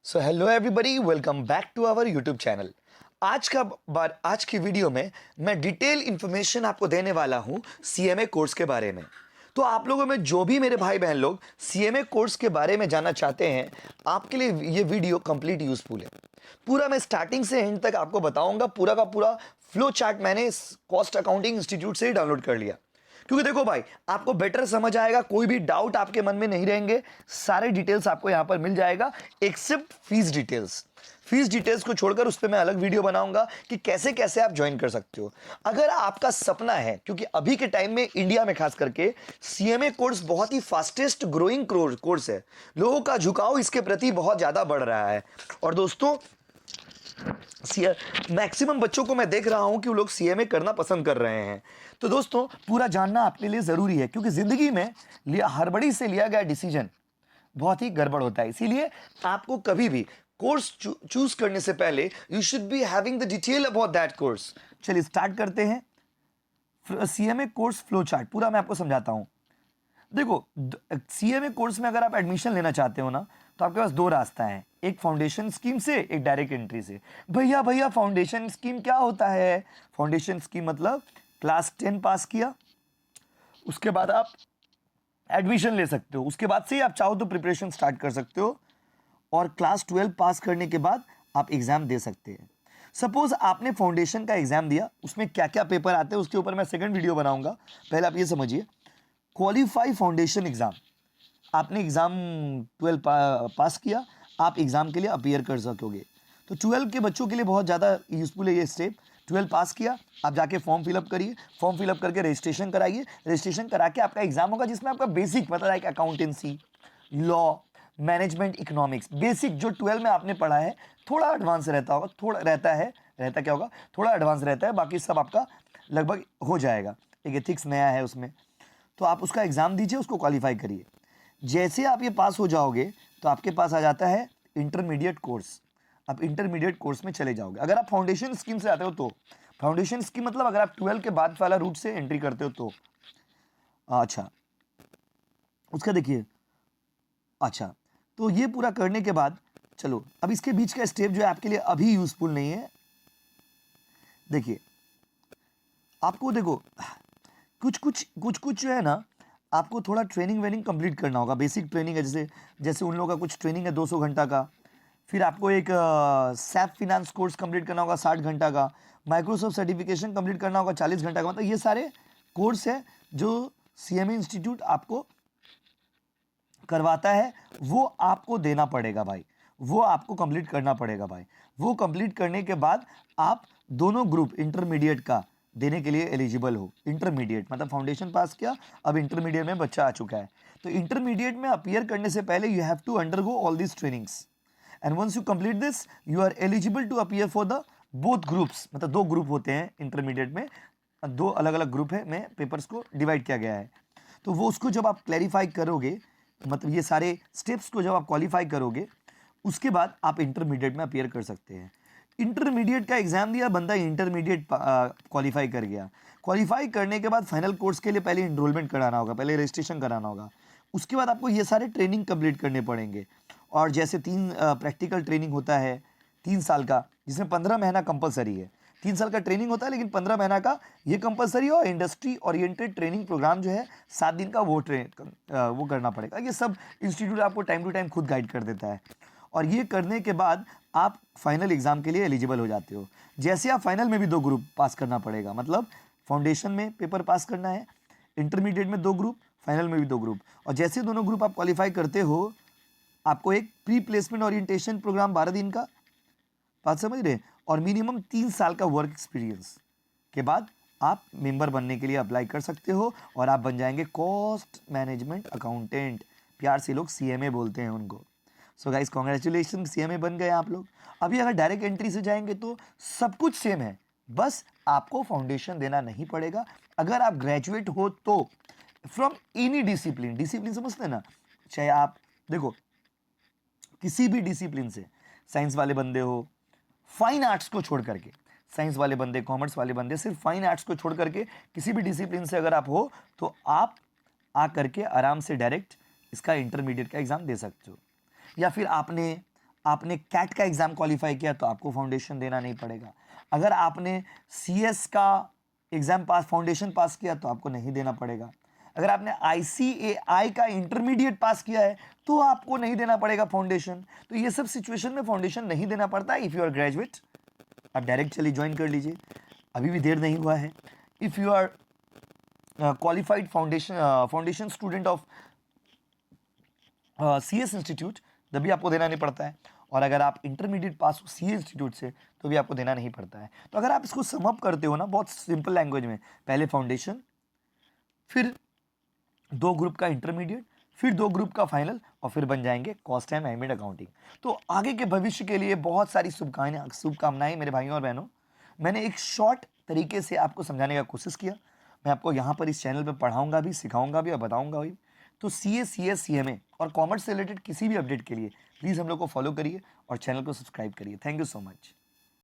So hello everybody, welcome back to our YouTube channel. आज की video में मैं डिटेल इंफॉर्मेशन आपको देने वाला हूं सीएमए कोर्स के बारे में। तो आप लोगों में जो भी मेरे भाई बहन लोग सीएमए कोर्स के बारे में जानना चाहते हैं, आपके लिए ये वीडियो कंप्लीट यूजफुल है। पूरा मैं स्टार्टिंग से एंड तक आपको बताऊंगा। पूरा का पूरा फ्लो चार्ट मैंने कॉस्ट अकाउंटिंग इंस्टीट्यूट से ही डाउनलोड कर लिया, क्योंकि देखो भाई, आपको बेटर समझ आएगा, कोई भी डाउट आपके मन में नहीं रहेंगे। सारे डिटेल्स आपको यहां पर मिल जाएगा except fees details. Fees details को छोड़कर उस पर मैं अलग वीडियो बनाऊंगा कि कैसे कैसे आप ज्वाइन कर सकते हो। अगर आपका सपना है, क्योंकि अभी के टाइम में इंडिया में खास करके सीएमए कोर्स बहुत ही फास्टेस्ट ग्रोइंग कोर्स है, लोगों का झुकाव इसके प्रति बहुत ज्यादा बढ़ रहा है। और दोस्तों, मैक्सिमम बच्चों को मैं देख रहा हूं कि वो लोग सीएमए करना पसंद कर रहे हैं। तो दोस्तों, पूरा जानना आपके लिए जरूरी है, क्योंकि जिंदगी में हड़बड़ी से लिया गया डिसीजन बहुत ही गड़बड़ होता है। इसीलिए आपको कभी भी कोर्स चूज करने से पहले you should be having the detail about that course. चलिए स्टार्ट करते हैं। सीएमए कोर्स फ्लो चार्ट पूरा मैं आपको समझाता हूं। देखो, सीएमए कोर्स में अगर आप एडमिशन लेना चाहते हो ना, तो आपके पास दो रास्ता है, एक फाउंडेशन स्कीम से, एक डायरेक्ट एंट्री से। भैया फाउंडेशन स्कीम क्या होता है? फाउंडेशन स्कीम मतलब क्लास 10 पास किया, उसके बाद आप एडमिशन ले सकते हो, उसके बाद से ही आप चाहो तो प्रिपरेशन स्टार्ट कर सकते हो, और क्लास 12 पास करने के बाद आप एग्जाम दे सकते हैं। सपोज आपने फाउंडेशन का एग्जाम दिया, उसमें क्या क्या पेपर आते हैं उसके ऊपर मैं सेकंड वीडियो बनाऊंगा। पहले आप ये समझिए, क्वालिफाई फाउंडेशन एग्जाम। आपने एग्जाम 12 पास किया, आप एग्जाम के लिए अपीयर कर सकोगे। तो 12 के बच्चों के लिए बहुत ज़्यादा यूजफुल है ये स्टेप। 12 पास किया, आप जाके फॉर्म फिलअप करिए, फॉर्म फिलअप करके रजिस्ट्रेशन कराइए, रजिस्ट्रेशन करा के आपका एग्जाम होगा, जिसमें आपका बेसिक पता है कि accountancy, law, management, economics, basic जो 12 में आपने पढ़ा है, थोड़ा एडवांस रहता होगा, थोड़ा रहता क्या होगा, थोड़ा एडवांस रहता है, बाकी सब आपका लगभग हो जाएगा। एक एथिक्स नया है उसमें, तो आप उसका एग्जाम दीजिए, उसको क्वालिफाई करिए। जैसे आप ये पास हो जाओगे तो आपके पास आ जाता है इंटरमीडिएट कोर्स। आप इंटरमीडिएट कोर्स में चले जाओगे अगर आप फाउंडेशन स्कीम से आते हो तो। फाउंडेशन स्कीम मतलब अगर आप 12 के बाद वाला रूट से एंट्री करते हो तो। अच्छा, उसका देखिए। अच्छा, तो ये पूरा करने के बाद चलो, अब इसके बीच का स्टेप जो है आपके लिए अभी यूजफुल नहीं है। देखिए, आपको देखो, कुछ जो है ना, आपको थोड़ा ट्रेनिंग वेनिंग कंप्लीट करना होगा। बेसिक ट्रेनिंग है, जैसे जैसे उन लोगों का कुछ ट्रेनिंग है 200 घंटा का। फिर आपको एक सैप फिनांस कोर्स कंप्लीट करना होगा 60 घंटा का। माइक्रोसॉफ्ट सर्टिफिकेशन कंप्लीट करना होगा 40 घंटा का। मतलब ये सारे कोर्स है जो सीएमए इंस्टीट्यूट आपको करवाता है, वो आपको देना पड़ेगा भाई, वो आपको कंप्लीट करना पड़ेगा भाई। वो कंप्लीट करने के बाद आप दोनों ग्रुप इंटरमीडिएट का देने के लिए एलिजिबल हो। इंटरमीडिएट मतलब फाउंडेशन पास किया, अब इंटरमीडिएट में बच्चा आ चुका है, तो इंटरमीडिएट में अपीयर करने से पहले you have to undergo all this trainings, and once you complete this you are eligible to appear for the both groups. मतलब दो ग्रुप होते हैं इंटरमीडिएट में, दो अलग अलग ग्रुप है में पेपर्स को डिवाइड किया गया है। तो वो उसको जब आप क्लैरिफाई करोगे, मतलब ये सारे स्टेप्स को जब आप क्वालिफाई करोगे, उसके बाद आप इंटरमीडिएट में अपीयर कर सकते हैं। इंटरमीडिएट का एग्जाम दिया बंदा, इंटरमीडिएट क्वालिफाई कर गया। क्वालिफाई करने के बाद फाइनल कोर्स के लिए पहले इनरोलमेंट कराना होगा, पहले रजिस्ट्रेशन कराना होगा। उसके बाद आपको ये सारे ट्रेनिंग कंप्लीट करने पड़ेंगे। और जैसे 3 प्रैक्टिकल ट्रेनिंग होता है 3 साल का, जिसमें 15 महीना कंपलसरी है। 3 साल का ट्रेनिंग होता है, लेकिन 15 महीना का ये कंपलसरी हो। इंडस्ट्री ओरिएंटेड ट्रेनिंग प्रोग्राम जो है 7 दिन का, वो करना पड़ेगा। ये सब इंस्टीट्यूट आपको टाइम टू टाइम खुद गाइड कर देता है। और ये करने के बाद आप फाइनल एग्जाम के लिए एलिजिबल हो जाते हो। जैसे आप फाइनल में भी 2 ग्रुप पास करना पड़ेगा, मतलब फाउंडेशन में पेपर पास करना है, इंटरमीडिएट में 2 ग्रुप, फाइनल में भी 2 ग्रुप। और जैसे दोनों ग्रुप आप क्वालिफाई करते हो, आपको एक प्री प्लेसमेंट ओरिएंटेशन प्रोग्राम 12 दिन का, बात समझ रहे, और मिनिमम 3 साल का वर्क एक्सपीरियंस के बाद आप मेंबर बनने के लिए अप्लाई कर सकते हो, और आप बन जाएंगे कॉस्ट मैनेजमेंट अकाउंटेंट। प्यार से लोग सीएमए बोलते हैं उनको। सो गाइस, कॉन्ग्रेचुलेशन, सीएमए बन गए आप लोग। अभी अगर डायरेक्ट एंट्री से जाएंगे तो सब कुछ सेम है, बस आपको फाउंडेशन देना नहीं पड़ेगा। अगर आप ग्रेजुएट हो तो फ्रॉम एनी डिसिप्लिन, डिसिप्लिन समझते हैं ना, चाहे आप देखो किसी भी डिसिप्लिन से, साइंस वाले बंदे हो, फाइन आर्ट्स को छोड़ करके, साइंस वाले बंदे, कॉमर्स वाले बंदे, सिर्फ फाइन आर्ट्स को छोड़ करके किसी भी डिसिप्लिन से अगर आप हो, तो आप आ करके आराम से डायरेक्ट इसका इंटरमीडिएट का एग्जाम दे सकते हो। या फिर आपने आपने कैट का एग्जाम क्वालिफाई किया तो आपको फाउंडेशन देना नहीं पड़ेगा। अगर आपने सीएस का एग्जाम पास फाउंडेशन पास किया तो आपको नहीं देना पड़ेगा। अगर आपने आईसीएआई का इंटरमीडिएट पास किया है तो आपको नहीं देना पड़ेगा फाउंडेशन। तो ये सब सिचुएशन में फाउंडेशन नहीं देना पड़ता। इफ़ यू आर ग्रेजुएट आप डायरेक्ट चलिए ज्वाइन कर लीजिए, अभी भी देर नहीं हुआ है। If you are qualified foundation student of CS institute तभी आपको देना नहीं पड़ता है। और अगर आप इंटरमीडिएट पास हो सीए इंस्टीट्यूट से तो भी आपको देना नहीं पड़ता है। तो अगर आप इसको समअप करते हो ना बहुत सिंपल लैंग्वेज में, पहले फाउंडेशन, फिर 2 ग्रुप का इंटरमीडिएट, फिर 2 ग्रुप का फाइनल, और फिर बन जाएंगे कॉस्ट एंड मैनेजमेंट अकाउंटिंग। तो आगे के भविष्य के लिए बहुत सारी शुभकामनाएं मेरे भाइयों और बहनों। मैंने एक शॉर्ट तरीके से आपको समझाने का कोशिश किया। मैं आपको यहाँ पर इस चैनल पर पढ़ाऊंगा भी, सिखाऊंगा भी और बताऊंगा भी। तो सीए, सीएस, सीएमए और कॉमर्स से रिलेटेड किसी भी अपडेट के लिए प्लीज़ हम लोग को फॉलो करिए और चैनल को सब्सक्राइब करिए। Thank you so much.